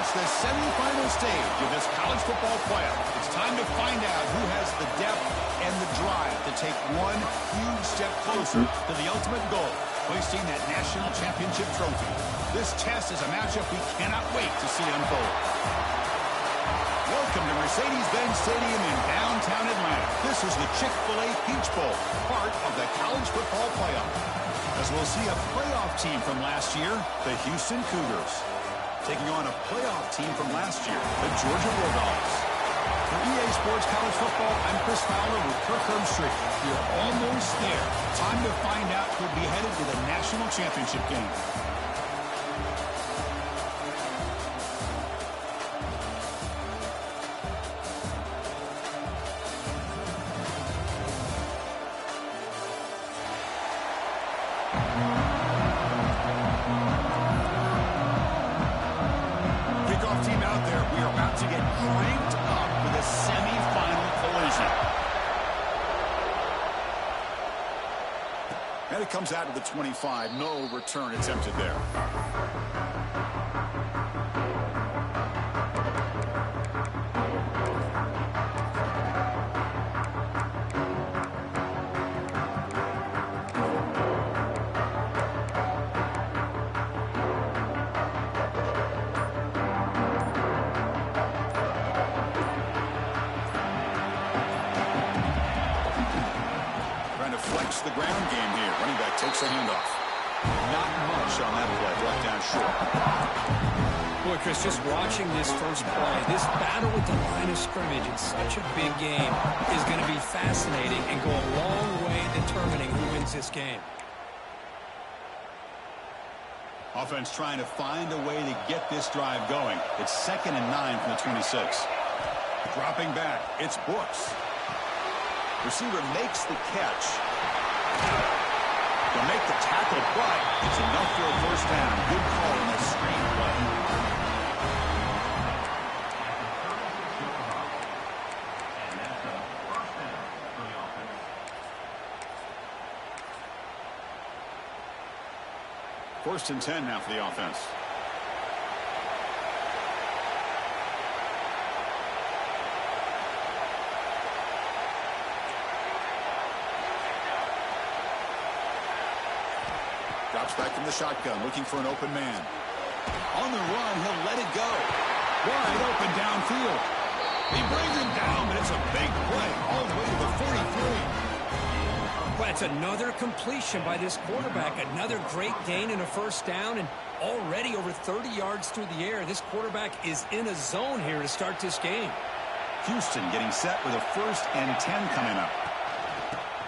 It's the semifinal stage of this college football playoff. It's time to find out who has the depth and the drive to take one huge step closer to the ultimate goal, hoisting that national championship trophy. This test is a matchup we cannot wait to see unfold. Welcome to Mercedes-Benz Stadium in downtown Atlanta. This is the Chick-fil-A Peach Bowl, part of the college football playoff. As we'll see a playoff team from last year, the Houston Cougars, taking on a playoff team from last year, the Georgia Bulldogs. For EA Sports College Football, I'm Chris Fowler with Kirk Herbstreit. We're almost there. Time to find out who'll be headed to the national championship game. And it comes out to the 25. No return attempted there. The ground game here. Running back takes a handoff. Not much on that play. Brought down short. Boy, Chris, just watching this first play, this battle with the line of scrimmage in such a big game is going to be fascinating and go a long way determining who wins this game. Offense trying to find a way to get this drive going. It's 2nd and 9 from the 26. Dropping back. It's Brooks. Receiver makes the catch. To make the tackle, but it's enough for a first down. Good call on that screen play. First and 10 now for the offense. Drops back in the shotgun, looking for an open man. On the run, he'll let it go. Wide open downfield. He brings him down, but it's a big play all the way to the 43. Well, that's another completion by this quarterback. Another great gain and a first down, and already over 30 yards through the air. This quarterback is in a zone here to start this game. Houston getting set with a 1st and 10 coming up.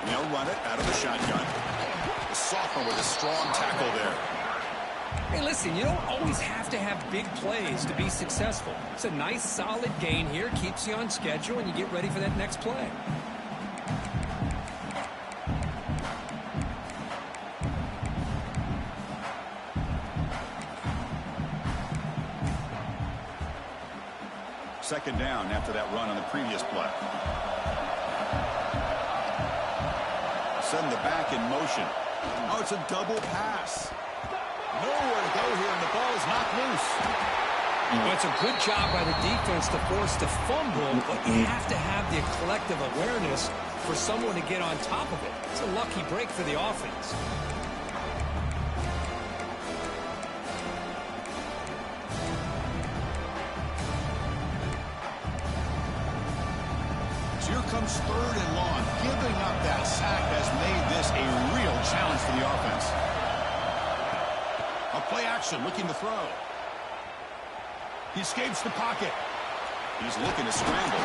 They'll run it out of the shotgun. The sophomore with a strong tackle there. Hey, listen, you don't always have to have big plays to be successful. It's a nice, solid gain here. Keeps you on schedule, and you get ready for that next play. Second down after that run on the previous play. Send the back in motion. Oh, it's a double pass. Nowhere to go here, and the ball is knocked loose. Well, it's a good job by the defense to force the fumble, but you have to have the collective awareness for someone to get on top of it. It's a lucky break for the offense. Here comes 3rd and long. Giving up that sack has made this a real challenge for the offense. A play action, looking to throw. He escapes the pocket. He's looking to scramble.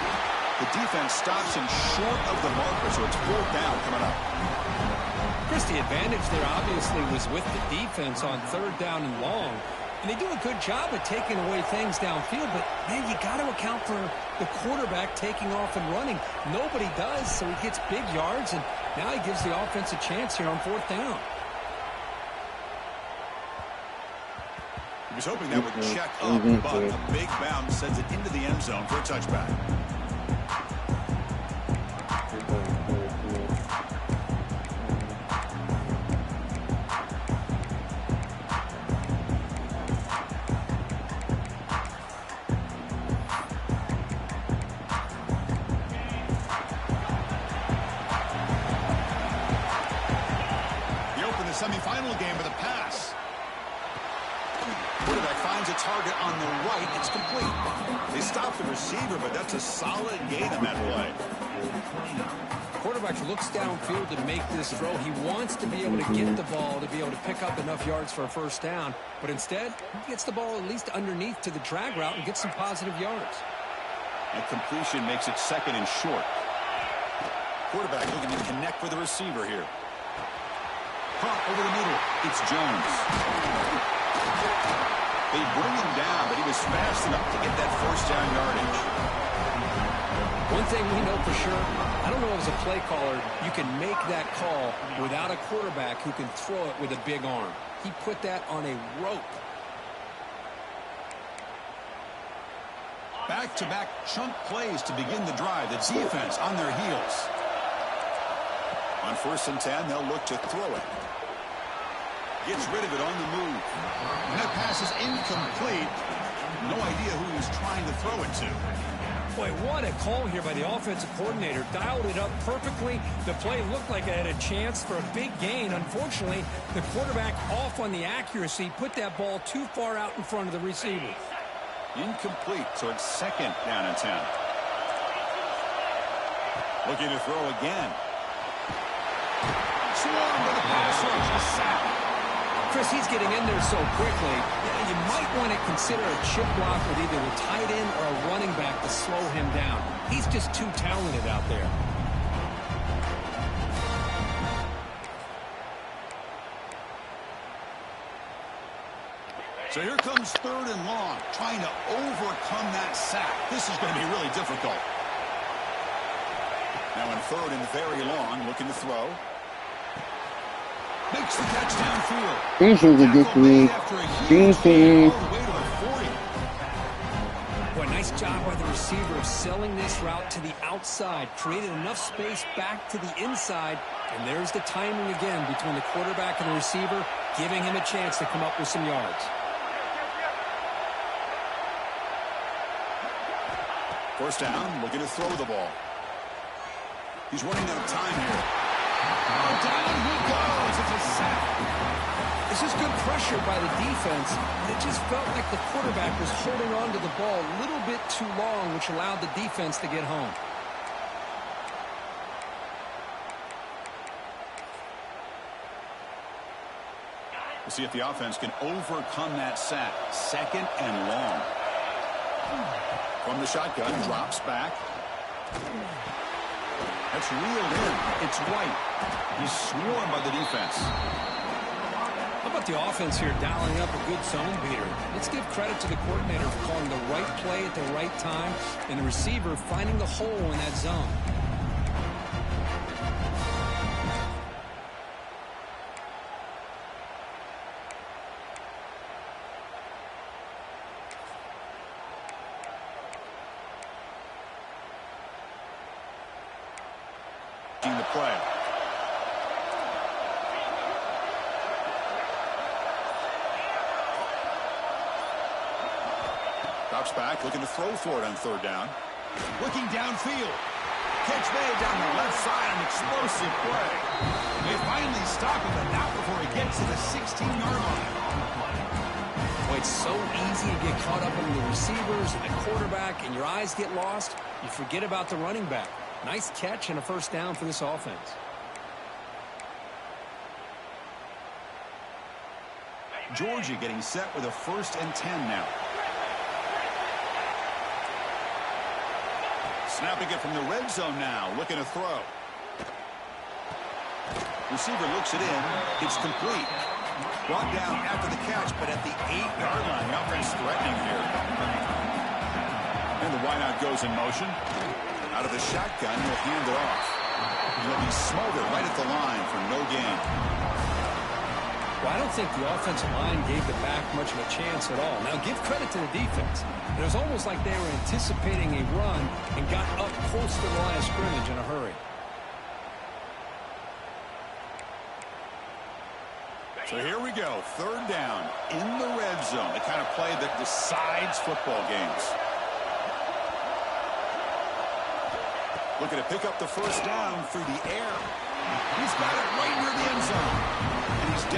The defense stops him short of the marker, so it's 4th down coming up. Chris, the advantage there obviously was with the defense on 3rd down and long. And they do a good job of taking away things downfield, but, man, you got to account for the quarterback taking off and running. Nobody does, so he gets big yards, and now he gives the offense a chance here on 4th down. He was hoping that would check up, but a big bounce sends it into the end zone for a touchback. semifinal game with a pass. Quarterback finds a target on the right. It's complete. They stop the receiver, but that's a solid gain on that play. Quarterback looks downfield to make this throw. He wants to be able to get the ball to be able to pick up enough yards for a first down. But instead, he gets the ball at least underneath to the drag route and gets some positive yards. That completion makes it second and short. Quarterback looking to connect with the receiver here. Pump over the middle. It's Jones. They bring him down, but he was fast enough to get that first down yardage. One thing we know for sure, I don't know as a play caller, you can make that call without a quarterback who can throw it with a big arm. He put that on a rope. Back-to-back chunk plays to begin the drive. The defense on their heels. On 1st and 10, they'll look to throw it. Gets rid of it on the move. And that pass is incomplete. No idea who he's trying to throw it to. Boy, what a call here by the offensive coordinator. Dialed it up perfectly. The play looked like it had a chance for a big gain. Unfortunately, the quarterback off on the accuracy, put that ball too far out in front of the receiver. Incomplete, so it's 2nd down and 10. Looking to throw again. Swarmed by the pass rush, a sack. Chris, he's getting in there so quickly. You might want to consider a chip block with either a tight end or a running back to slow him down. He's just too talented out there. So here comes 3rd and long, trying to overcome that sack. This is going to be really difficult. Now in 3rd and very long, looking to throw. Makes the catch downfield. This is a good play. Defense. Boy, nice job by the receiver of selling this route to the outside. Created enough space back to the inside. And there's the timing again between the quarterback and the receiver, giving him a chance to come up with some yards. First down, looking to throw the ball. He's running out of time here. Oh, down he goes. It's a sack. This is good pressure by the defense. It just felt like the quarterback was holding on to the ball a little bit too long, which allowed the defense to get home. We'll see if the offense can overcome that sack. 2nd and long. From the shotgun, drops back. That's reeled in. It's White. He's swarmed by the defense. How about the offense here dialing up a good zone beater? Let's give credit to the coordinator for calling the right play at the right time and the receiver finding the hole in that zone. The play. Drops back, looking to throw for it on 3rd down. Looking downfield. Catch made down the left side, an explosive play. They finally stop him, but not before he gets to the 16-yard line. Boy, it's so easy to get caught up in the receivers and the quarterback, and your eyes get lost. You forget about the running back. Nice catch and a first down for this offense. Georgia getting set with a 1st and 10 now. Snapping it from the red zone now, looking to throw. Receiver looks it in. It's complete. Brought down after the catch, but at the 8-yard line. The offense threatening here. And the wideout goes in motion. Out of the shotgun, he'll hand it off. He'll be smothered right at the line for no gain. Well, I don't think the offensive line gave the back much of a chance at all. Now, give credit to the defense. It was almost like they were anticipating a run and got up close to the line of scrimmage in a hurry. So here we go, 3rd down in the red zone, the kind of play that decides football games. Looking to pick up the first down through the air. He's got it right near the end zone. And he's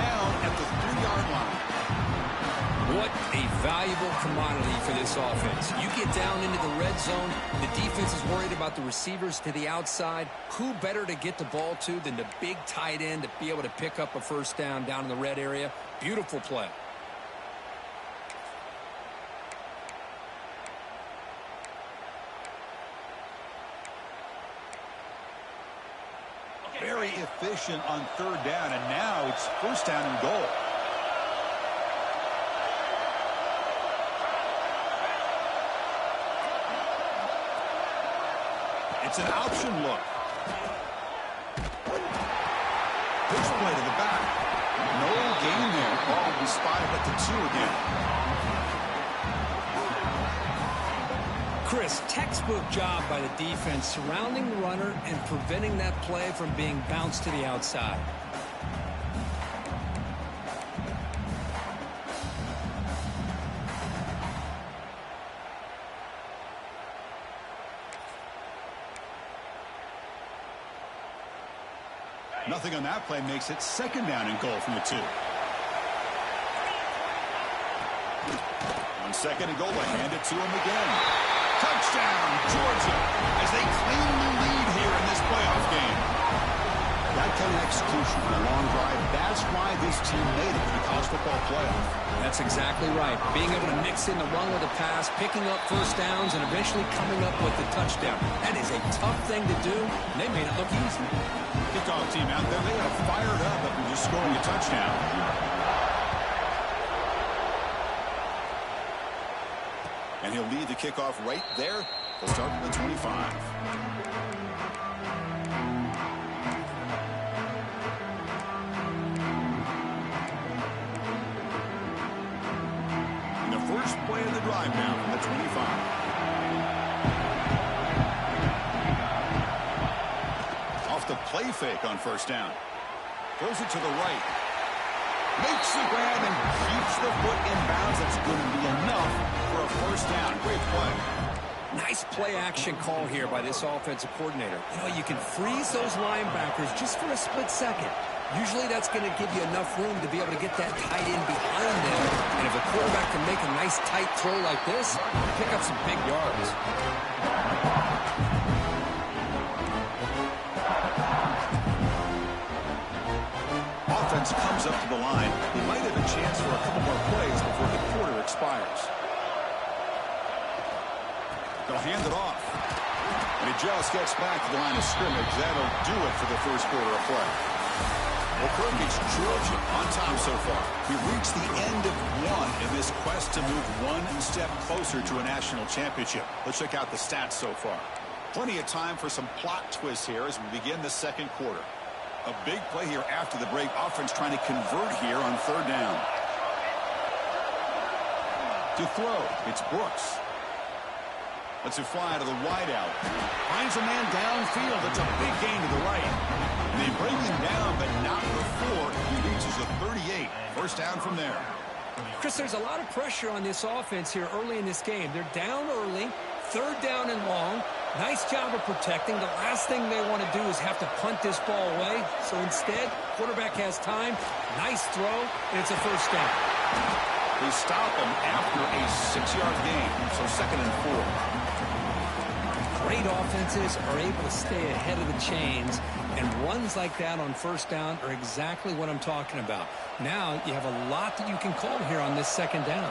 valuable commodity for this offense. You get down into the red zone, the defense is worried about the receivers to the outside. Who better to get the ball to than the big tight end to be able to pick up a first down in the red area? Beautiful play. Very efficient on third down, and now it's first down and goal. It's an option look. Pitch play to the back. No gain there. Ball will be spotted at the 2 again. Chris, textbook job by the defense surrounding the runner and preventing that play from being bounced to the outside. Nothing on that play makes it second down and goal from the 2. On second and goal, they hand it to him again. Touchdown, Georgia, as they claim the lead here in this playoff game. That kind of execution on a long drive, that's why this team made it to the college football playoff. That's exactly right. Being able to mix in the run with the pass, picking up first downs, and eventually coming up with the touchdown. That is a tough thing to do, and they made it look easy. Kickoff team out there, they are fired up after just scoring a touchdown. And he'll lead the kickoff right there. They'll start from the 25. And the first play of the drive now from the 25. Off the play fake on first down. Throws it to the right. Makes the grab and keeps the foot in bounds. That's going to be enough for a first down. Great play. Nice play action call here by this offensive coordinator. You know, you can freeze those linebackers just for a split second. Usually that's going to give you enough room to be able to get that tight end behind them. And if a quarterback can make a nice tight throw like this, pick up some big yards. Offense comes up to the line. He might have a chance for a couple more plays before the quarter expires. They'll hand it off. And he just gets back to the line of scrimmage. That'll do it for the first quarter of play. Well, Kirk, it's Georgia on top so far. We reached the end of one in this quest to move one step closer to a national championship. Let's check out the stats so far. Plenty of time for some plot twists here as we begin the second quarter. A big play here after the break. Offense trying to convert here on third down. To throw, it's Brooks. Lets it fly to the wideout. Finds a man downfield. It's a big gain to the right. And they bring him down, but not before he reaches a 38. First down from there. Chris, there's a lot of pressure on this offense here early in this game. They're down early, third down and long. Nice job of protecting. The last thing they want to do is have to punt this ball away. So instead, quarterback has time. Nice throw, and it's a first down. They stop him after a 6-yard gain. So second and 4. Great offenses are able to stay ahead of the chains, and runs like that on first down are exactly what I'm talking about. Now you have a lot that you can call here on this second down.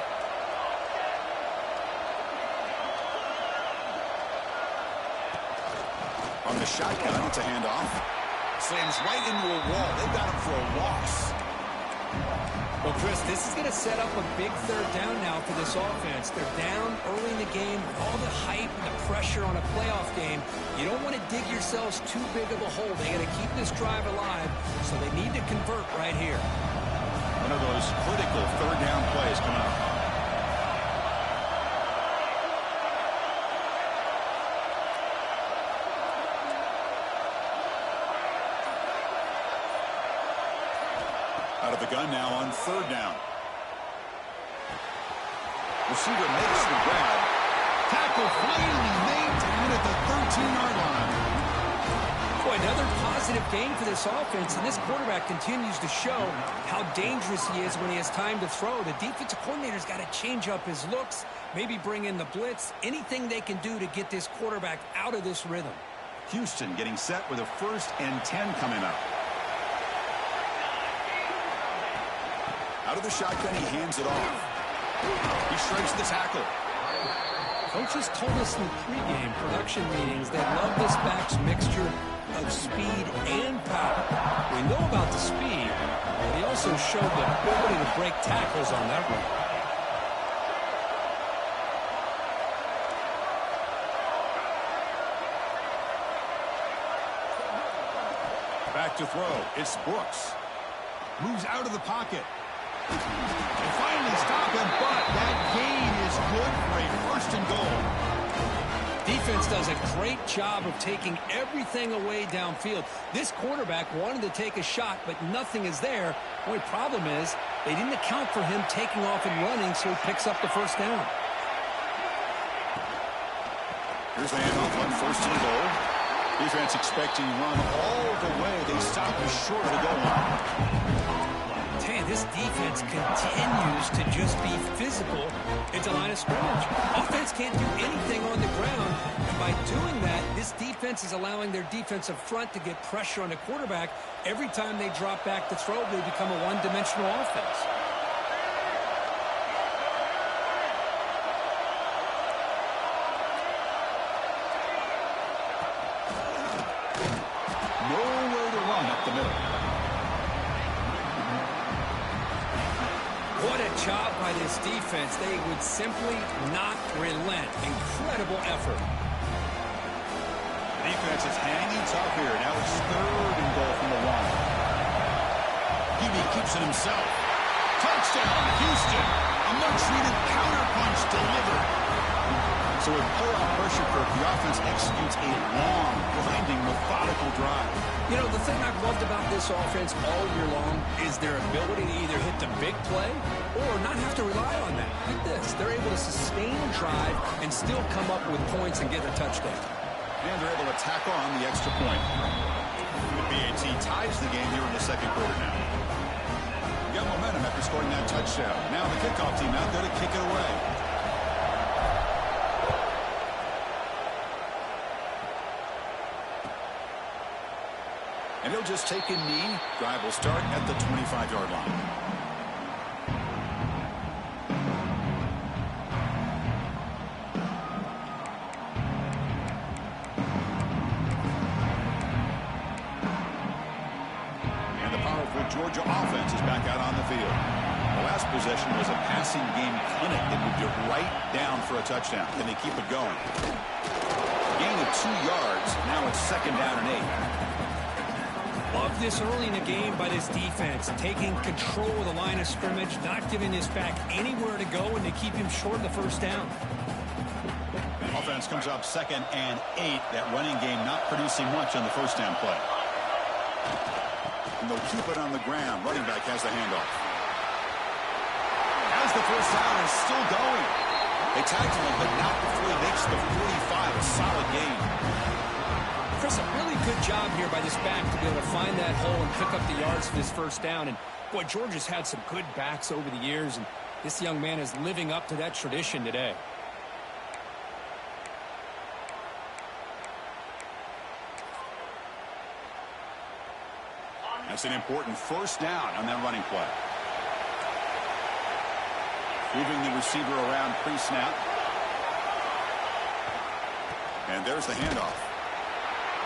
On the shotgun, it's a handoff. Slams right into a wall. They've got him for a loss. Well, Chris, this is going to set up a big third down now for this offense. They're down early in the game with all the hype and the pressure on a playoff game. You don't want to dig yourselves too big of a hole. They got to keep this drive alive, so they need to convert right here. One of those critical third down plays coming up. Out of the gun now on third down. Receiver makes the grab. Tackle finally made to win at the 13-yard line. Boy, another positive game for this offense, and this quarterback continues to show how dangerous he is when he has time to throw. The defensive coordinator's got to change up his looks, maybe bring in the blitz, anything they can do to get this quarterback out of this rhythm. Houston getting set with a 1st and 10 coming up. Out of the shotgun, he hands it off. He strikes the tackle. Coaches told us in the pregame production meetings they love this back's mixture of speed and power. We know about the speed, but he also showed the ability to break tackles on that one. Back to throw. It's Brooks. Moves out of the pocket. And finally stop him, but that gain is good for a 1st and goal. Defense does a great job of taking everything away downfield. This quarterback wanted to take a shot, but nothing is there. The only problem is they didn't account for him taking off and running, so he picks up the 1st down. Here's the handoff on 1st and goal. Defense expecting run all the way. They stop us short of the goal line. This defense continues to just be physical at the line of scrimmage. Offense can't do anything on the ground, and by doing that, this defense is allowing their defensive front to get pressure on the quarterback. Every time they drop back to throw, they become a one-dimensional offense. Nowhere to run up the middle. What a job by this defense. They would simply not relent. Incredible effort. Defense is hanging tough here. Now it's 3rd and goal from the 1. Hubie keeps it himself. Touchdown, Houston. A much-needed counterpunch delivered. So with playoff pressure, Kirk, the offense executes a long, grinding, methodical drive. You know, the thing I've loved about this offense all year long is their ability to either hit the big play or not have to rely on that. Like this, they're able to sustain a drive and still come up with points and get a touchdown. And they're able to tackle on the extra point. The BAT ties the game here in the 2nd quarter now. Got momentum after scoring that touchdown. Now the kickoff team out there to kick it away. And he'll just take a knee. Drive will start at the 25-yard line. And the powerful Georgia offense is back out on the field. The last possession was a passing game clinic that moved it right down for a touchdown. Then they keep it going. Gain of 2 yards. Now it's 2nd down and 8. Love this early in the game by this defense, taking control of the line of scrimmage, not giving this back anywhere to go, and they keep him short of the 1st down. Offense comes up 2nd and 8. That running game not producing much on the 1st down play. And they'll keep it on the ground. Running back has the handoff. As the 1st down is still going. They tackle him, but not before he makes the 45. A solid gain. Chris, a really good job here by this back to be able to find that hole and pick up the yards for this 1st down. And, boy, Georgia's had some good backs over the years, and this young man is living up to that tradition today. That's an important 1st down on that running play. Moving the receiver around pre-snap. And there's the handoff.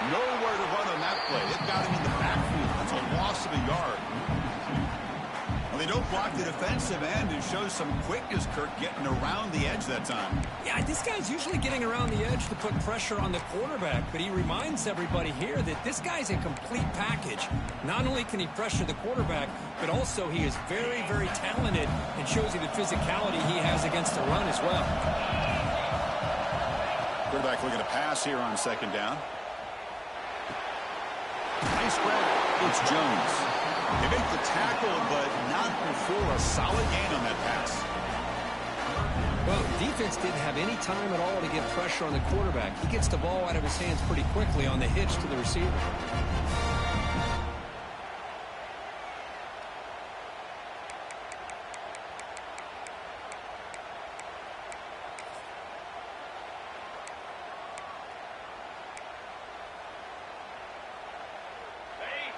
Nowhere to run on that play. It got him in the backfield. That's a loss of a yard. Well, they don't block the defensive end and show some quickness, Kirk, getting around the edge that time. Yeah, this guy's usually getting around the edge to put pressure on the quarterback, but he reminds everybody here that this guy's a complete package. Not only can he pressure the quarterback, but also he is very, very talented and shows you the physicality he has against the run as well. Quarterback looking to pass here on 2nd down. Nice grab. It's Jones. They make the tackle, but not before a solid gain on that pass. Well, defense didn't have any time at all to get pressure on the quarterback. He gets the ball out of his hands pretty quickly on the hitch to the receiver.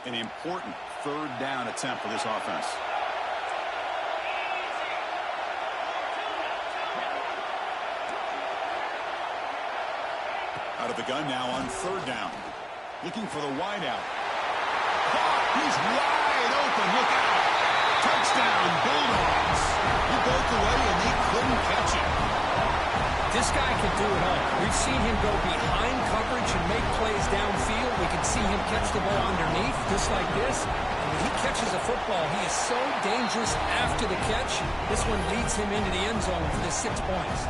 An important third down attempt for this offense. Out of the gun now on third down. Looking for the wideout. He's wide open. Look out. Touchdown, Bulldogs. He broke away and they couldn't catch him. This guy can do it all. We've seen him go behind coverage and make plays downfield. We can see him catch the ball underneath, just like this. And when he catches a football, he is so dangerous after the catch. This one leads him into the end zone for the 6 points.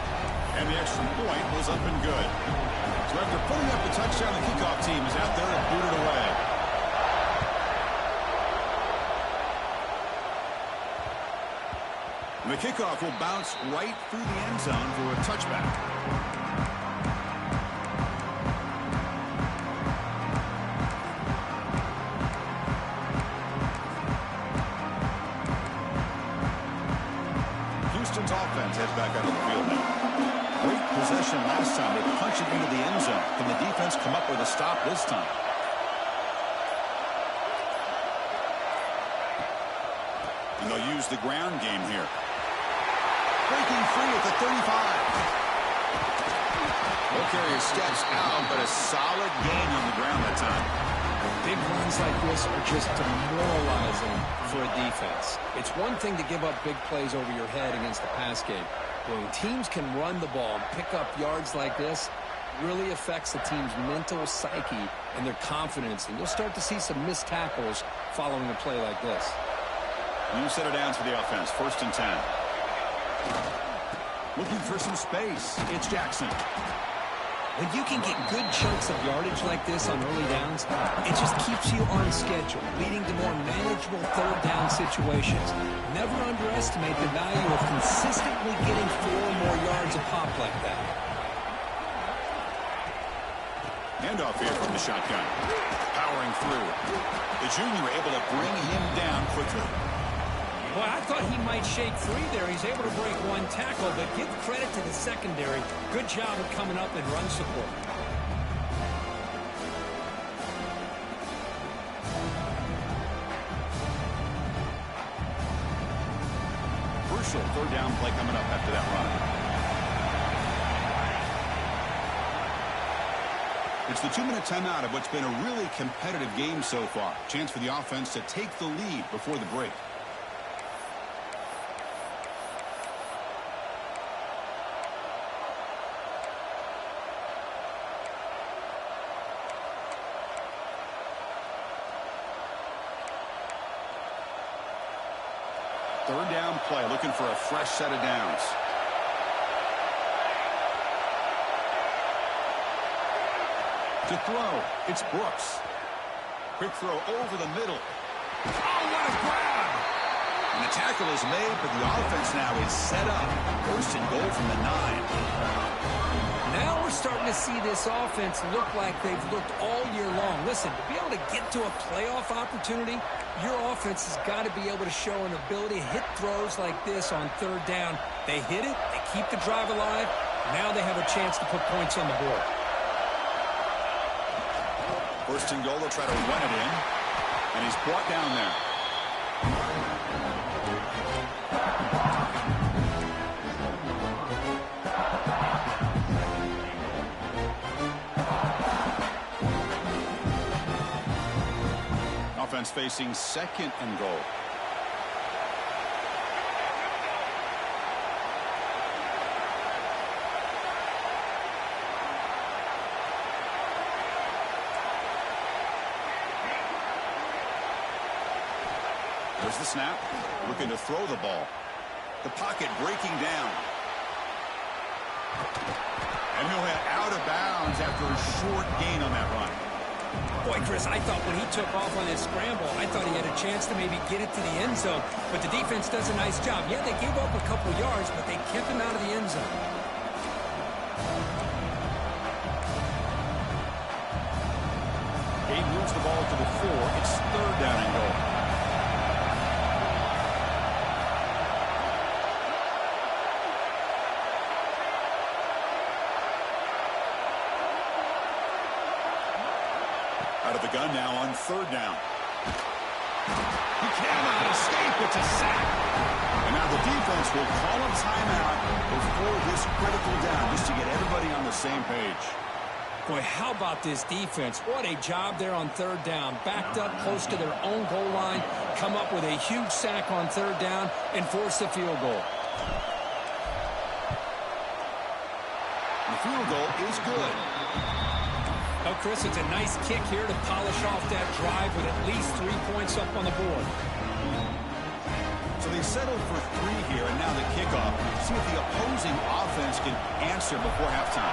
And the extra point was up and good. So after putting up the touchdown, the kickoff team is out there to boot it away. The kickoff will bounce right through the end zone for a touchback. Houston's offense heads back out on the field now. Great possession last time. They punch it into the end zone. Can the defense come up with a stop this time? And they'll use the ground game here. Breaking free at the 35. Carrier steps out, but a solid gain on the ground that time. Big runs like this are just demoralizing for a defense. It's one thing to give up big plays over your head against the pass game. When teams can run the ball and pick up yards like this, it really affects the team's mental psyche and their confidence. And you'll start to see some missed tackles following a play like this. New set of downs for the offense. 1st and 10. Looking for some space. It's Jackson. When you can get good chunks of yardage like this on early downs, it just keeps you on schedule, leading to more manageable third down situations. Never underestimate the value of consistently getting 4 or more yards a pop like that. Handoff here from the shotgun. Powering through. The junior able to bring him down quickly. Well, I thought he might shake free there. He's able to break 1 tackle, but give credit to the secondary. Good job of coming up and run support. Crucial third down play coming up after that run. It's the 2-minute timeout of what's been a really competitive game so far. Chance for the offense to take the lead before the break. Third down play, looking for a fresh set of downs. To throw, it's Brooks. Quick throw over the middle. Oh, what a grab! And the tackle is made, but the offense now is set up. 1st and goal from the 9. Now we're starting to see this offense look like they've looked all year long. Listen, to be able to get to a playoff opportunity, your offense has got to be able to show an ability to hit throws like this on third down. They hit it, they keep the drive alive, now they have a chance to put points on the board. 1st and goal, they'll try to run it in, and he's brought down there. Offense facing 2nd and goal. There's the snap. Looking to throw the ball. The pocket breaking down. And he'll head out of bounds after a short gain on that run. Boy, Chris, I thought when he took off on his scramble, I thought he had a chance to maybe get it to the end zone. But the defense does a nice job. Yeah, they gave up a couple yards, but they kept him out of the end zone. He moves the ball to the 4. It's 3rd down and goal. Out of the gun now on 3rd down. He cannot escape. It's a sack. And now the defense will call a timeout before this critical down just to get everybody on the same page. Boy, how about this defense? What a job there on 3rd down. Backed up close to their own goal line, come up with a huge sack on 3rd down, and force the field goal. The field goal is good. Oh, Chris, it's a nice kick here to polish off that drive with at least 3 points up on the board. So they settled for 3 here, and now the kickoff. See if the opposing offense can answer before halftime.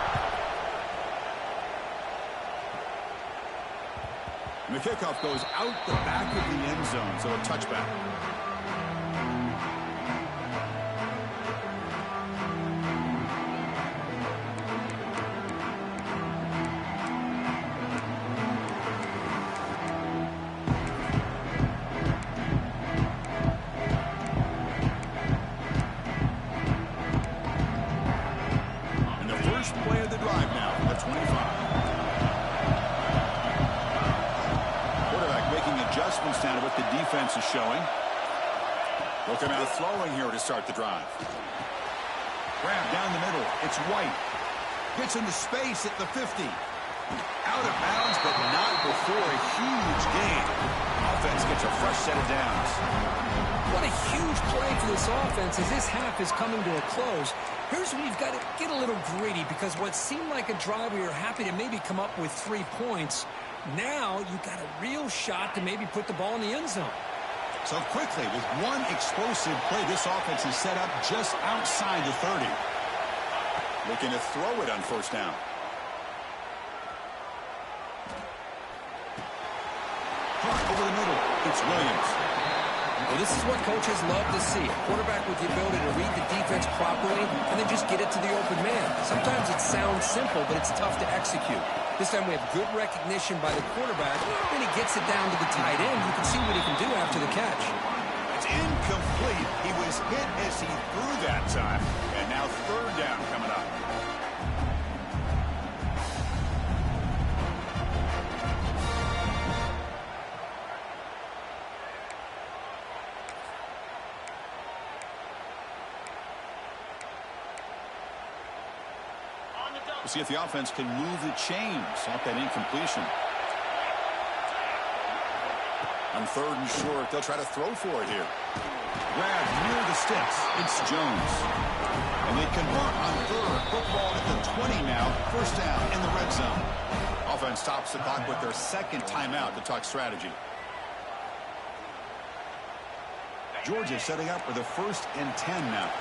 And the kickoff goes out the back of the end zone, so a touchback. Play of the drive now from the 25. Quarterback making adjustments down to what the defense is showing. Looking out throwing here to start the drive. Grab down the middle. It's White. Gets into space at the 50. Out of bounds, but not before a huge gain. Offense gets a fresh set of downs. What a huge play for this offense as this half is coming to a close. Here's where you've got to get a little greedy because what seemed like a drive where you're happy to maybe come up with 3 points, now you've got a real shot to maybe put the ball in the end zone. So quickly, with one explosive play, this offense is set up just outside the 30. Looking to throw it on 1st down. Hart over the middle. It's Williams. Well, this is what coaches love to see. A quarterback with the ability to read the defense properly and then just get it to the open man. Sometimes it sounds simple, but it's tough to execute. This time we have good recognition by the quarterback. Then he gets it down to the tight end. You can see what he can do after the catch. It's incomplete. He was hit as he threw that time. And now 3rd down coming up. We'll see if the offense can move the chains off that incompletion. On 3rd and short, they'll try to throw for it here. Grab near the sticks. It's Jones. And they convert on 3rd. Football at the 20 now. 1st down in the red zone. Offense stops the clock with their 2nd timeout to talk strategy. Georgia setting up for the 1st and 10 now.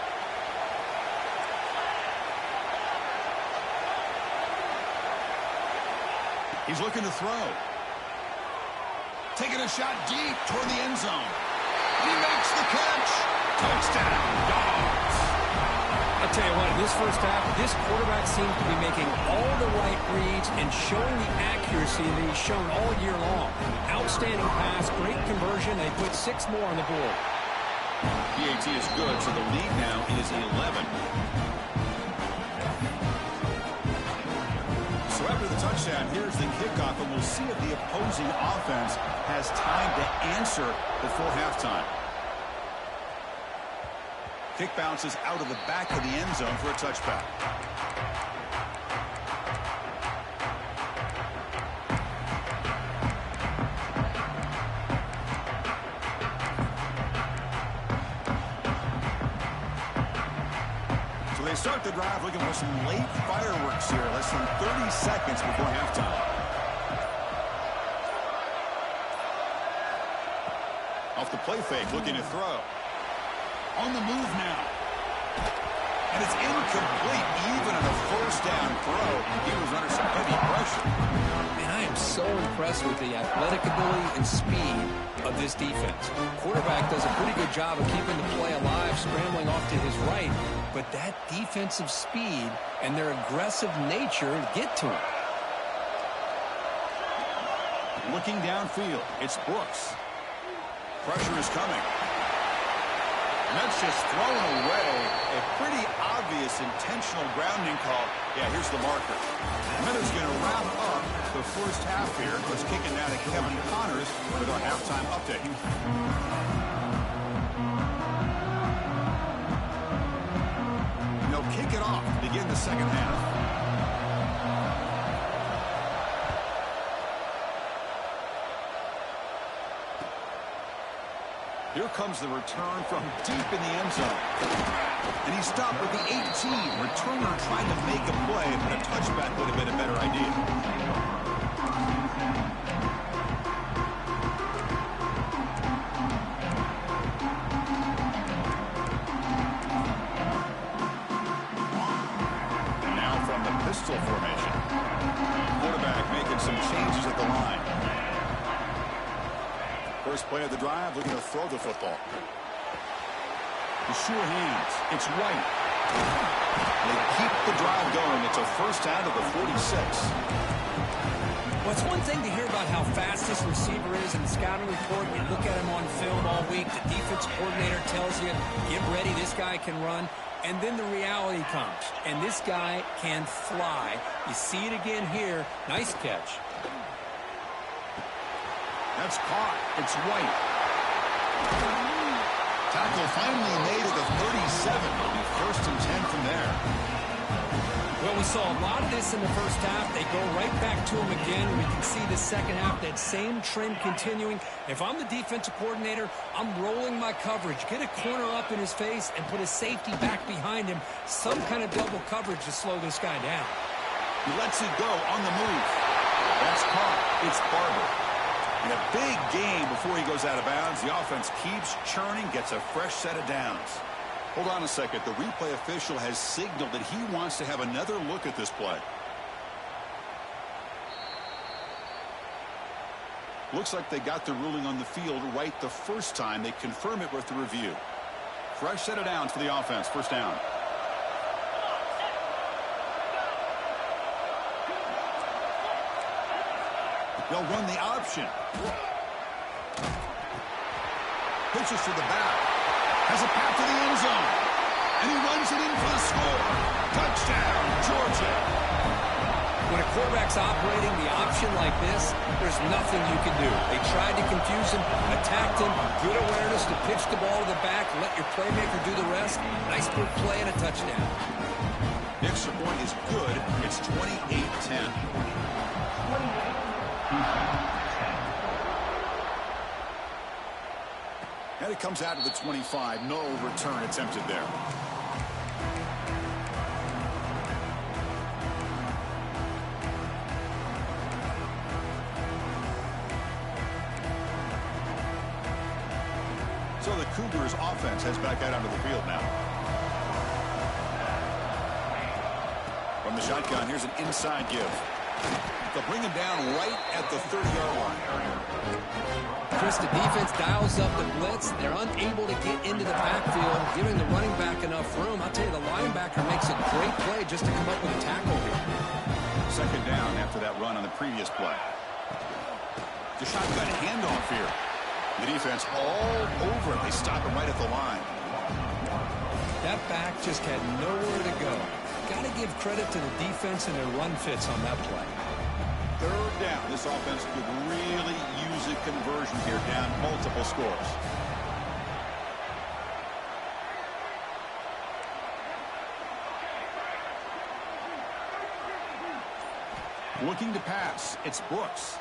He's looking to throw. Taking a shot deep toward the end zone. He makes the catch. Touchdown, Dogs. I'll tell you what, in this first half, this quarterback seems to be making all the right reads and showing the accuracy that he's shown all year long. Outstanding pass, great conversion. They put 6 more on the board. PAT is good, so the lead now is 11. So after the touchdown, here's the kickoff, and we'll see if the opposing offense has time to answer before halftime. Kick bounces out of the back of the end zone for a touchback. They start the drive looking for some late fireworks here. Less than 30 seconds before halftime. Off the play fake, looking to throw. On the move now. And it's incomplete even on a first down throw. He was under some heavy pressure. And I am so impressed with the athletic ability and speed of this defense. Quarterback does a pretty good job of keeping the play alive, scrambling off to his right, but that defensive speed and their aggressive nature get to him. Looking downfield, it's Brooks. Pressure is coming. And that's just thrown away. A pretty obvious intentional grounding call. Yeah, here's the marker. And that is going to wrap up the first half here. Let's kick it now to Kevin Connors with our halftime update. And they'll kick it off to begin the second half. Here comes the return from deep in the end zone. And he stopped with the 18. Returner trying to make a play, but a touchback would have been a better idea. And now from the pistol formation. Quarterback making some changes at the line. First play of the drive, looking to throw the football. The sure hands. It's White. They keep the drive going. It's a first out of the 46. Well, it's one thing to hear about how fast this receiver is in the scouting report. You look at him on film all week. The defense coordinator tells you, get ready, this guy can run. And then the reality comes. And this guy can fly. You see it again here. Nice catch. That's caught. It's White. Tackle finally made at the 37. It'll be 1st and 10 from there. Well, we saw a lot of this in the first half. They go right back to him again. We can see the second half, that same trend continuing. If I'm the defensive coordinator, I'm rolling my coverage. Get a corner up in his face and put a safety back behind him. Some kind of double coverage to slow this guy down. He lets it go on the move. That's caught. It's Barber. And a big gain before he goes out of bounds. The offense keeps churning, gets a fresh set of downs. Hold on a second. The replay official has signaled that he wants to have another look at this play. Looks like they got the ruling on the field right the first time. They confirm it with the review. Fresh set of downs for the offense. First down. They'll run the option. Pitches to the back. Has a path to the end zone. And he runs it in for the score. Touchdown, Georgia. When a quarterback's operating the option like this, there's nothing you can do. They tried to confuse him, attacked him, good awareness to pitch the ball to the back, let your playmaker do the rest. Nice quick play and a touchdown. Extra point is good. It's 28-10. And it comes out to the 25. No return attempted there. So the Cougars offense heads back out onto the field now. From the shotgun, here's an inside give. They'll bring him down right at the 30-yard line. Chris, the defense dials up the blitz. They're unable to get into the backfield, giving the running back enough room. I'll tell you, the linebacker makes a great play just to come up with a tackle here. Second down after that run on the previous play. The shotgun handoff here. The defense all over it. They stop him right at the line. That back just had nowhere to go. Got to give credit to the defense and their run fits on that play. Third down. This offense could really use a conversion here, down multiple scores. Looking to pass. It's Brooks.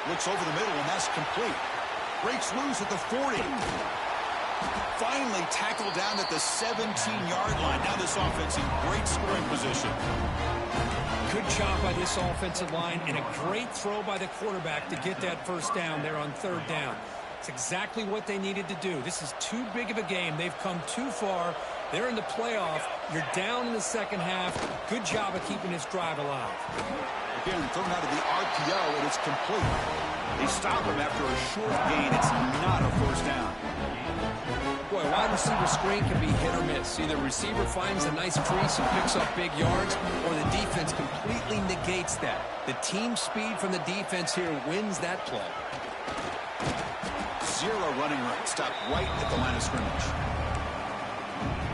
Looks over the middle, and that's complete. Breaks loose at the 40. Finally tackled down at the 17-yard line. Now this offense in great scoring position. Good job by this offensive line and a great throw by the quarterback to get that first down there on third down. It's exactly what they needed to do. This is too big of a game. They've come too far. They're in the playoff. You're down in the second half. Good job of keeping this drive alive. Again, thrown out of the RPO, and it's complete. They stop him after a short gain. It's not a first down. Boy, wide receiver screen can be hit or miss. Either receiver finds a nice crease and picks up big yards, or the defense completely negates that. The team speed from the defense here wins that play. Zero running room. Stopped right at the line of scrimmage.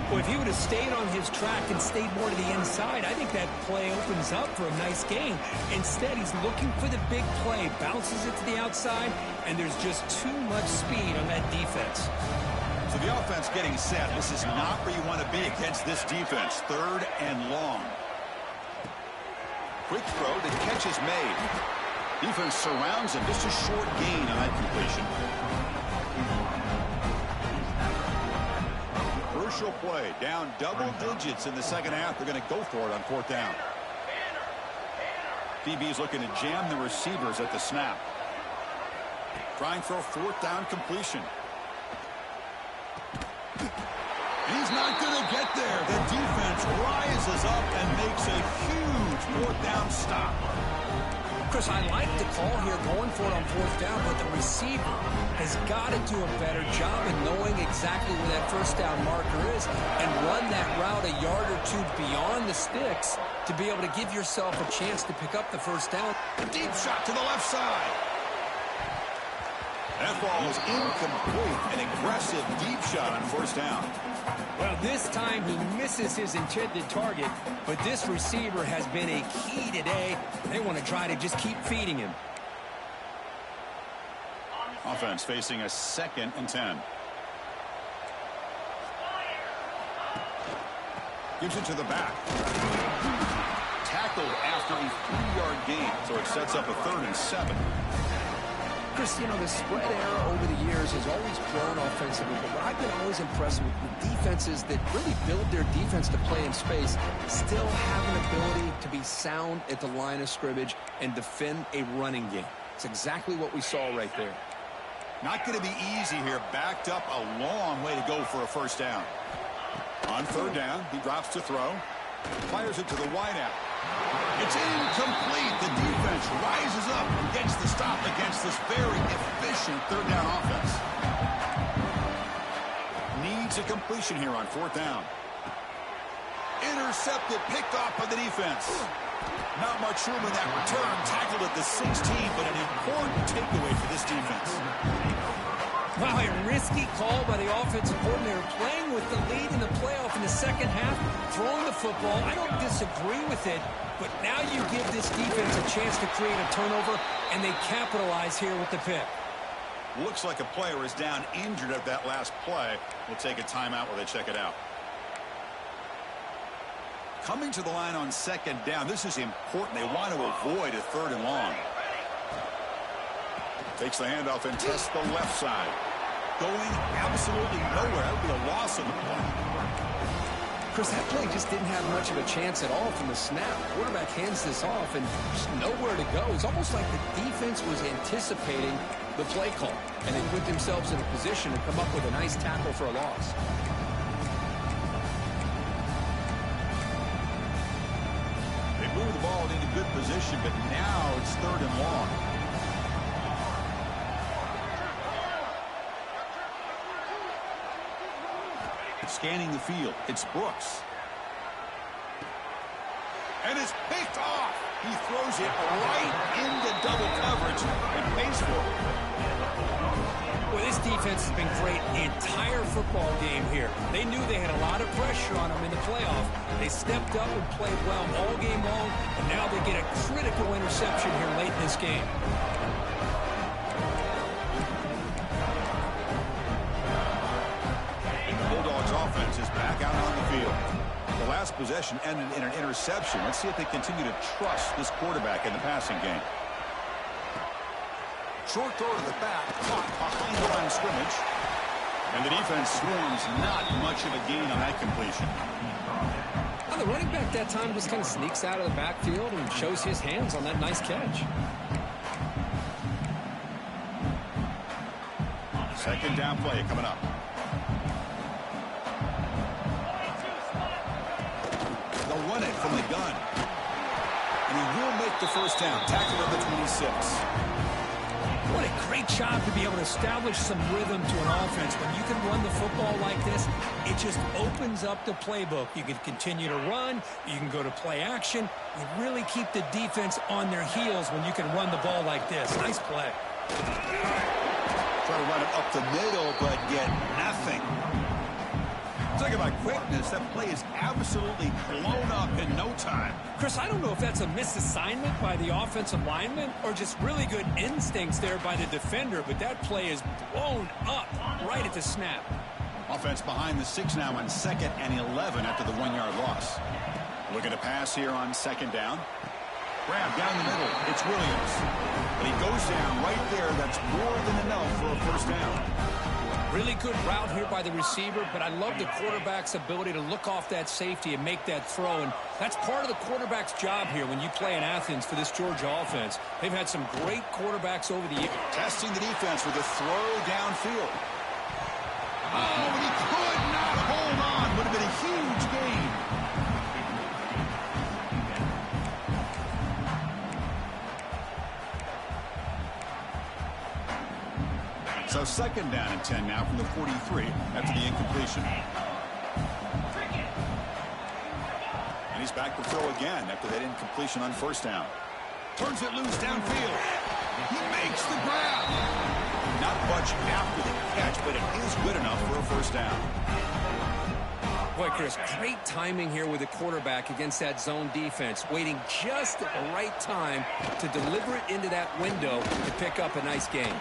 Well, if he would have stayed on his track and stayed more to the inside, I think that play opens up for a nice gain. Instead, he's looking for the big play, bounces it to the outside, and there's just too much speed on that defense. So the offense getting set. This is not where you want to be against this defense. Third and long. Quick throw. The catch is made. Defense surrounds him. Just a short gain on that completion. Crucial play. Down double digits in the second half. They're going to go for it on fourth down. DB's looking to jam the receivers at the snap. Trying for a fourth down completion. He's not going to get there. The defense rises up and makes a huge fourth down stop. Chris, I like the call here going for it on fourth down, but the receiver has got to do a better job in knowing exactly where that first down marker is and run that route a yard or two beyond the sticks to be able to give yourself a chance to pick up the first down. A deep shot to the left side. That ball is incomplete. An aggressive deep shot on first down. Well, this time he misses his intended target, but this receiver has been a key today. They want to try to just keep feeding him. Offense facing a 2nd and 10. Gives it to the back. Tackled after a 3-yard gain, so it sets up a 3rd and 7. Chris, you know, the spread era over the years has always grown offensively, but what I've been always impressed with the defenses that really build their defense to play in space still have an ability to be sound at the line of scrimmage and defend a running game. It's exactly what we saw right there. Not going to be easy here. Backed up a long way to go for a first down. On third down, he drops to throw. Fires it to the wideout. It's incomplete. The defense rises up and gets the stop against this very efficient third down offense. Needs a completion here on fourth down. Intercepted, picked off by the defense. Not much room in that return. Tackled at the 16, but an important takeaway for this defense. Wow, a risky call by the offensive coordinator, playing with the lead in the playoff in the second half, throwing the football. I don't disagree with it, but now you give this defense a chance to create a turnover, and they capitalize here with the pick. Looks like a player is down injured at that last play. We'll take a timeout while they check it out. Coming to the line on second down, this is important. They want to avoid a 3rd and long. Takes the handoff and tests the left side. Going absolutely nowhere. That would be a loss on the play. Chris, that play just didn't have much of a chance at all from the snap. Quarterback hands this off and just nowhere to go. It's almost like the defense was anticipating the play call, and they put themselves in a position to come up with a nice tackle for a loss. They move the ball into good position, but now it's 3rd and long. Scanning the field, it's Brooks. And it's picked off. He throws it right into double coverage and pays for it. Well, this defense has been great the entire football game here. They knew they had a lot of pressure on them in the playoff. They stepped up and played well all game long, and now they get a critical interception here late in this game. Offense is back out on the field. The last possession ended in an interception. Let's see if they continue to trust this quarterback in the passing game. Short throw to the back, caught behind the line of scrimmage. And the defense swarms, not much of a gain on that completion. Well, the running back that time just kind of sneaks out of the backfield and shows his hands on that nice catch. Second down play coming up. They'll run it from the gun. And he will make the first down. Tackle at the 26. What a great job to be able to establish some rhythm to an offense. When you can run the football like this, it just opens up the playbook. You can continue to run. You can go to play action. You really keep the defense on their heels when you can run the ball like this. Nice play. Try to run it up the middle, but get nothing. Talking about quickness, that play is absolutely blown up in no time. Chris, I don't know if that's a misassignment by the offensive lineman or just really good instincts there by the defender, but that play is blown up right at the snap. Offense behind the 6 now on 2nd and 11 after the 1-yard loss. Looking to pass here on 2nd down. Grab down the middle. It's Williams. But he goes down right there. That's more than enough for a first down. Really good route here by the receiver, but I love the quarterback's ability to look off that safety and make that throw. And that's part of the quarterback's job here when you play in Athens for this Georgia offense. They've had some great quarterbacks over the years. Testing the defense with a throw downfield. Oh, and he could not hold on. Would have been a huge gain. So 2nd down and 10 now from the 43 after the incompletion. And he's back to throw again after that incompletion on 1st down. Turns it loose downfield. He makes the grab. Not much after the catch, but it is good enough for a first down. Boy, Chris, great timing here with the quarterback against that zone defense, waiting just at the right time to deliver it into that window to pick up a nice gain.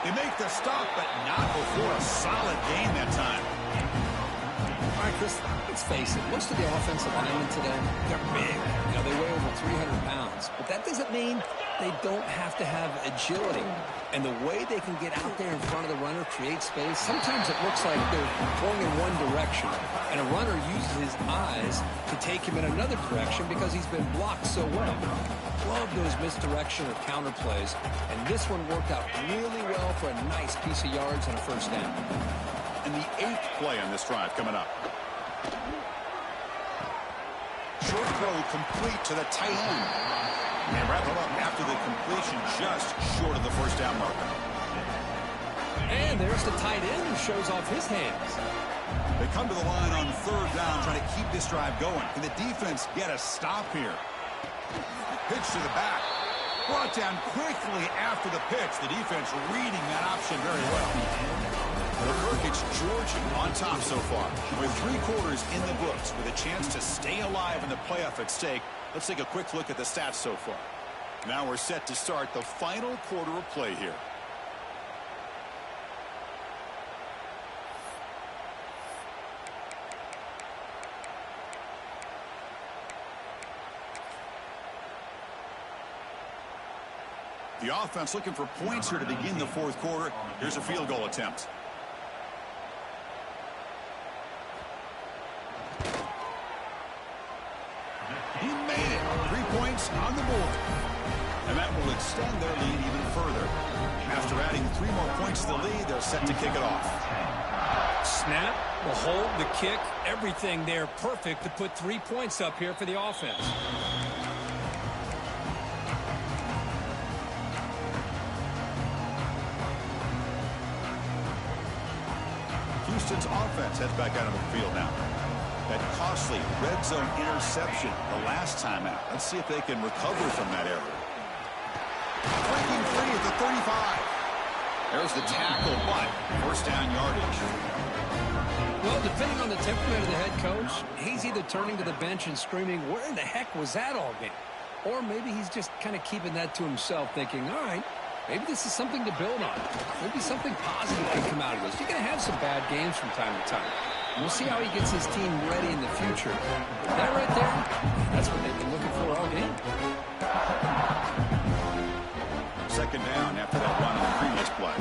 They make the stop, but not before a solid gain that time. All right, Chris, let's face it. Most of the offensive linemen today, they're big. You know, they weigh over 300 pounds. But that doesn't mean they don't have to have agility. And the way they can get out there in front of the runner, create space, sometimes it looks like they're going in one direction. And a runner uses his eyes to take him in another direction because he's been blocked so well. Love those misdirection or counter plays. And this one worked out really well for a nice piece of yards and a first down. And the 8th play on this drive coming up. Short throw complete to the tight end. And wrap him up after the completion just short of the first down marker. And there's the tight end who shows off his hands. They come to the line on 3rd down trying to keep this drive going. Can the defense get a stop here? Pitch to the back. Brought down quickly after the pitch. The defense reading that option very well. Kirk, it's Georgia on top so far. With 3 quarters in the books, with a chance to stay alive in the playoff at stake, let's take a quick look at the stats so far. Now we're set to start the final quarter of play here. The offense looking for points here to begin the 4th quarter. Here's a field goal attempt. He made it. 3 points on the board. And that will extend their lead even further. After adding 3 more points to the lead, they're set to kick it off. Snap, the hold, the kick, everything there perfect to put 3 points up here for the offense. Houston's offense heads back out on the field now. That costly red zone interception the last time out. Let's see if they can recover from that error. Breaking free at the 35. There's the tackle, but first down yardage. Well, depending on the temperament of the head coach, he's either turning to the bench and screaming, where in the heck was that all game? Or maybe he's just kind of keeping that to himself, thinking, all right, maybe this is something to build on. Maybe something positive can come out of this. You're going to have some bad games from time to time. And we'll see how he gets his team ready in the future. That right there, that's what they've been looking for all game. 2nd down after that run on the previous play.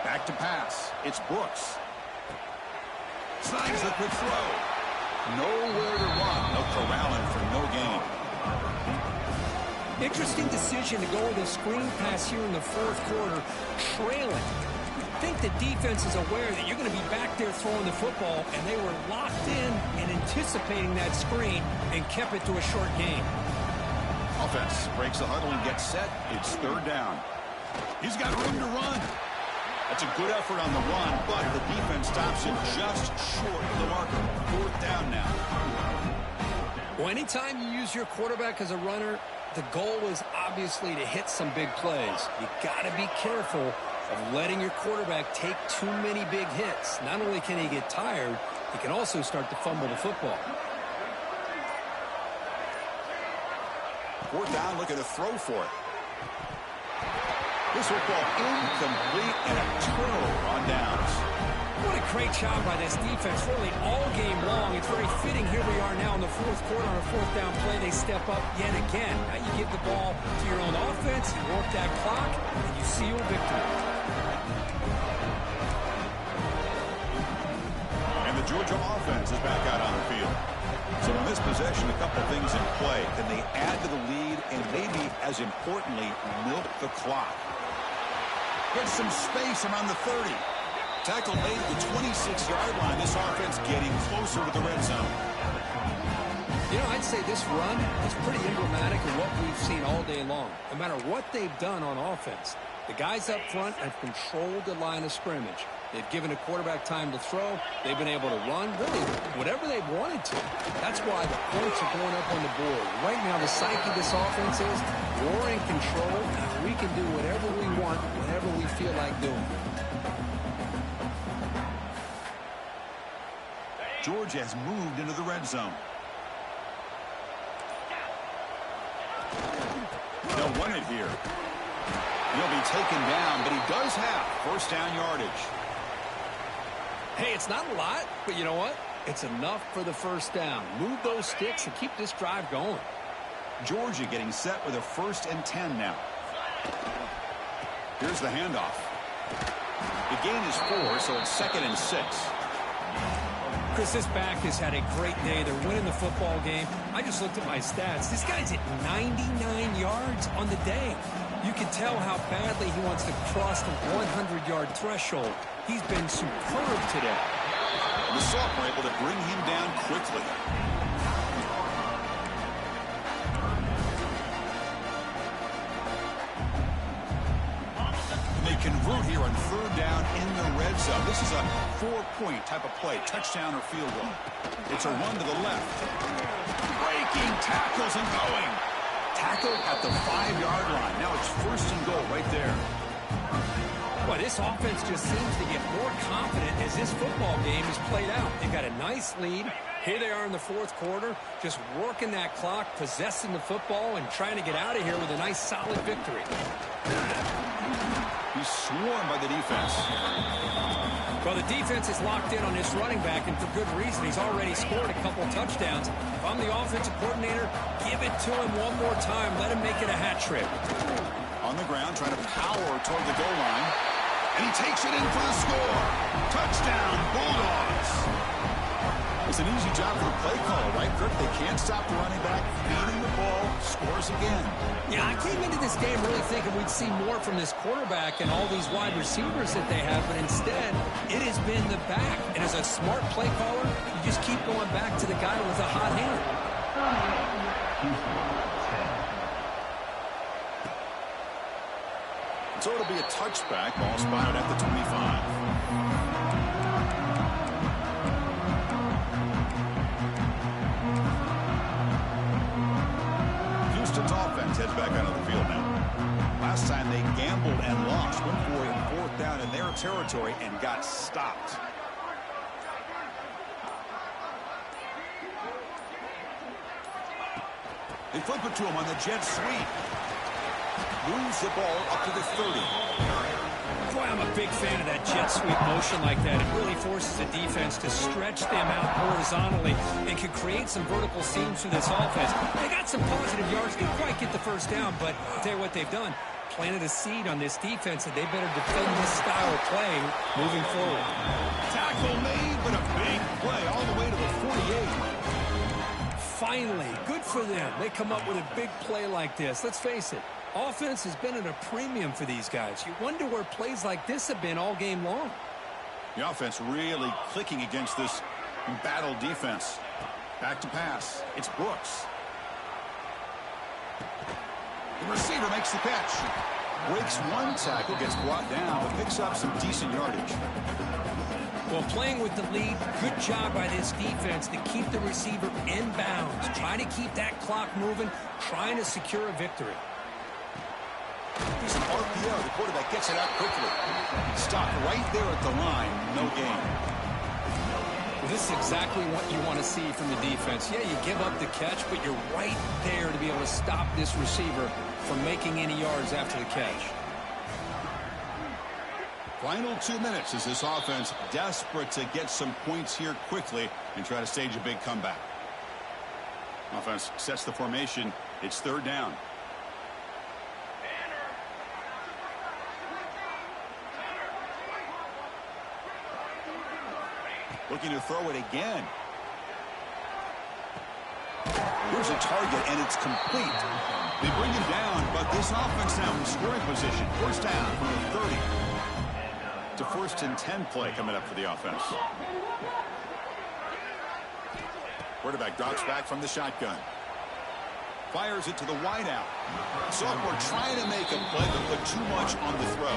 Back to pass. It's Brooks. Slides the quick throw. Nowhere to run. No corralling for no gain. Interesting decision to go with a screen pass here in the fourth quarter, trailing. I think the defense is aware that you're going to be back there throwing the football, and they were locked in and anticipating that screen and kept it to a short game. Offense breaks the huddle and gets set. It's third down. He's got room to run. That's a good effort on the run, but the defense stops it just short of the marker. Fourth down now. Well, anytime you use your quarterback as a runner, the goal is obviously to hit some big plays. You got to be careful of letting your quarterback take too many big hits. Not only can he get tired, he can also start to fumble the football. Fourth down, looking to throw for it. This football incomplete and a turnover on downs. What a great job by this defense, really all game long. It's very fitting. Here we are now in the fourth quarter on a fourth down play. They step up yet again. Now you give the ball to your own offense, you work that clock, and you seal victory. And the Georgia offense is back out on the field. So in this possession, a couple of things in play. Can they add to the lead and maybe, as importantly, milk the clock? Get some space around the 30. Tackle made at the 26-yard line. This offense getting closer to the red zone. You know, I'd say this run is pretty emblematic of what we've seen all day long. No matter what they've done on offense, the guys up front have controlled the line of scrimmage. They've given a quarterback time to throw. They've been able to run, really, whatever they've wanted to. That's why the points are going up on the board. Right now, the psyche of this offense is we're in control, and we can do whatever we want, whenever we feel like doing. Georgia has moved into the red zone. They'll run it here. He'll be taken down, but he does have first down yardage. Hey, it's not a lot, but you know what? It's enough for the first down. Move those sticks and keep this drive going. Georgia getting set with a 1st and 10 now. Here's the handoff. The gain is 4, so it's 2nd and 6. Chris, this back has had a great day. They're winning the football game. I just looked at my stats. This guy's at 99 yards on the day. You can tell how badly he wants to cross the 100-yard threshold. He's been superb today. The sophomore able to bring him down quickly. They convert here on third down in the red zone. This is a 4-point type of play, touchdown or field goal. It's a run to the left. Breaking tackles and going. Tackle at the 5-yard line. Now it's 1st and goal right there. Well, this offense just seems to get more confident as this football game is played out. They've got a nice lead. Here they are in the fourth quarter, just working that clock, possessing the football, and trying to get out of here with a nice, solid victory. He's swarmed by the defense. Well, the defense is locked in on this running back, and for good reason. He's already scored a couple touchdowns. If I'm the offensive coordinator, give it to him one more time. Let him make it a hat trick. On the ground, trying to power toward the goal line. And he takes it in for the score. Touchdown, Bulldogs. It's an easy job for the play caller, right, Kirk? They can't stop the running back, feeding the ball, scores again. Yeah, I came into this game really thinking we'd see more from this quarterback and all these wide receivers that they have, but instead, it has been the back. And as a smart play caller, you just keep going back to the guy with a hot hand. So it'll be a touchback, ball spotted at the 25. Houston's offense heads back onto the field now. Last time they gambled and lost, went for a 4th down in their territory and got stopped. They flip it to him on the jet sweep. Moves the ball up to the 30. Boy, I'm a big fan of that jet sweep motion like that. It really forces the defense to stretch them out horizontally and can create some vertical seams for this offense. They got some positive yards. Didn't quite get the first down, but I'll tell you what they've done. Planted a seed on this defense that they better defend this style of play moving forward. Tackle made, but a big play all the way to the 48. finally, good for them. They come up with a big play like this. Let's face it, offense has been at a premium for these guys. You wonder where plays like this have been all game long. The offense really clicking against this battle defense. Back to pass. It's Brooks. The receiver makes the catch. Breaks one tackle, gets brought down, but picks up some decent yardage. Well, playing with the lead, good job by this defense to keep the receiver in bounds. Try to keep that clock moving, trying to secure a victory. Decent RPO. The quarterback gets it out quickly. Stopped right there at the line. No gain. Well, this is exactly what you want to see from the defense. Yeah, you give up the catch, but you're right there to be able to stop this receiver from making any yards after the catch. Final 2 minutes as this offense desperate to get some points here quickly and try to stage a big comeback. Offense sets the formation. It's third down. Looking to throw it again. Here's a target, and it's complete. They bring him down, but this offense now in scoring position. First down from the 30. To 1st and 10 play coming up for the offense. Quarterback drops back from the shotgun. Fires it to the wideout. Sophomore trying to make a play, but put too much on the throw.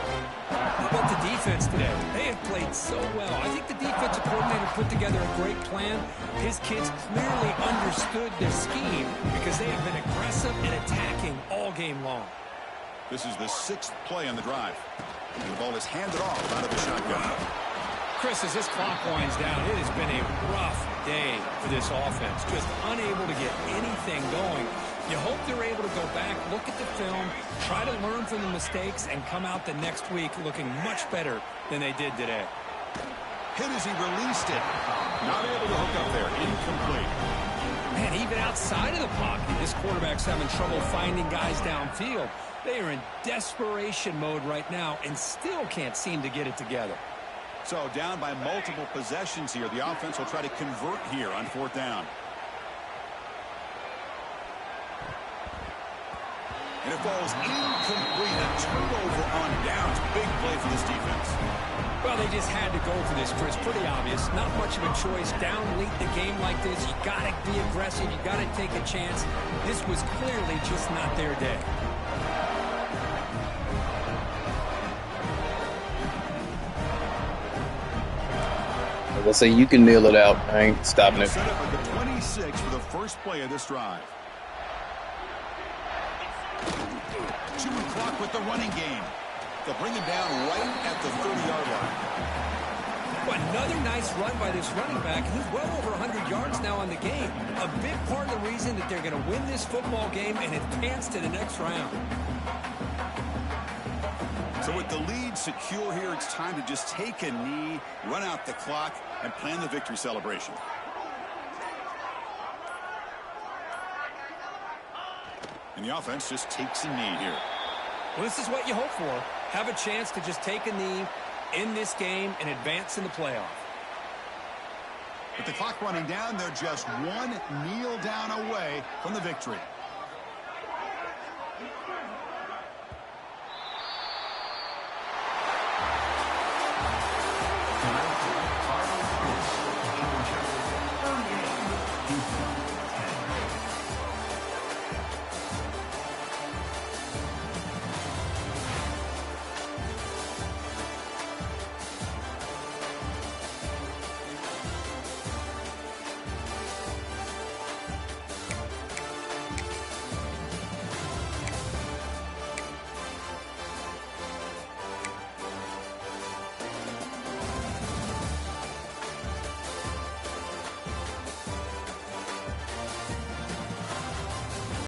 How about the defense today? They have played so well. I think the defensive coordinator put together a great plan. His kids clearly understood their scheme because they have been aggressive and attacking all game long. This is the 6th play on the drive. And the ball is handed off out of the shotgun. Chris, as this clock winds down, it has been a rough day for this offense. Just unable to get anything going. You hope they're able to go back, look at the film, try to learn from the mistakes, and come out the next week looking much better than they did today. Hit as he released it. Not able to hook up there. Incomplete. Man, even outside of the pocket, this quarterback's having trouble finding guys downfield. They are in desperation mode right now and still can't seem to get it together. So down by multiple possessions here. The offense will try to convert here on 4th down. And it falls incomplete. A turnover on downs. Big play for this defense. Well, they just had to go for this, Chris. Pretty obvious. Not much of a choice. Down late the game like this, you got to be aggressive. You got to take a chance. This was clearly just not their day. Let's say you can kneel it out. I ain't stopping it. Set up at the 26 for the first play of this drive. 2 o'clock with the running game. They'll bring him down right at the 30-yard line. Well, another nice run by this running back. He's well over 100 yards now on the game. A big part of the reason that they're going to win this football game and advance to the next round. So with the lead secure here, it's time to just take a knee, run out the clock, and plan the victory celebration. And the offense just takes a knee here. Well, this is what you hope for. Have a chance to just take a knee in this game and advance in the playoff. With the clock running down, they're just one kneel down away from the victory.